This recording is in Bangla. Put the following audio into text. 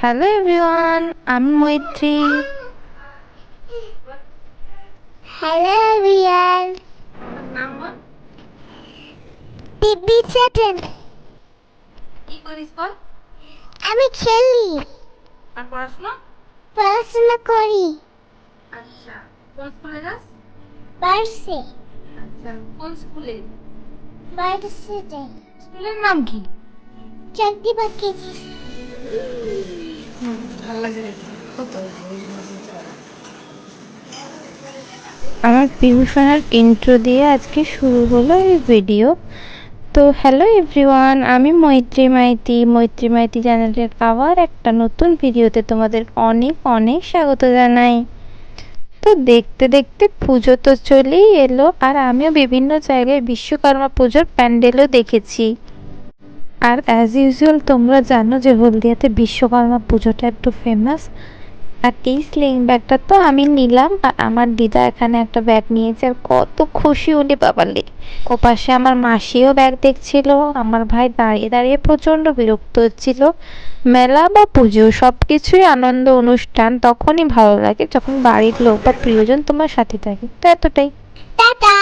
হ্যালো এভরিওয়ান, আমি মৈত্রী। Hello everyone, TV channel. কি করিস বল? আমি খেলি, আর পড়াশোনা? পড়াশোনা করি। আচ্ছা, কোন স্কুলে যাস? পারছি, আচ্ছা, কোন স্কুলে? পারছিতে স্কুলের নাম কি? চাকরি বাকরি। আমার টিউশনের ইন্ট্রো দিয়ে আজকে শুরু হলো এই ভিডিও। তো হ্যালো এভরিওয়ান, আমি মৈত্রী মাইতি চ্যানেলের আবার একটা নতুন ভিডিওতে তোমাদের অনেক অনেক স্বাগত জানাই। তো দেখতে দেখতে পুজো তো চলেই এলো, আর আমিও বিভিন্ন জায়গায় বিশ্বকর্মা পুজোর প্যান্ডেলও দেখেছি। আর অ্যাজ ইউজুয়াল তোমরা জানো যে হলদিয়াতে বিশ্বকর্মা পুজোটা একটু ফেমাস। আর এই স্লিং ব্যাগটা তো আমি নিলাম, আর আমার দিদা এখানে একটা ব্যাগ নিয়েছে, আর কত খুশি হলে বাবালে। ও পাশে আমার মাসিও ব্যাগ দেখছিল, আমার ভাই দাঁড়িয়ে দাঁড়িয়ে প্রচণ্ড বিরক্ত হচ্ছিল। মেলা বা পুজো সব কিছুই আনন্দ অনুষ্ঠান তখনই ভালো লাগে যখন বাড়ির লোক বা প্রিয়জন তোমার সাথে থাকে, তো এতটাই। টাটা।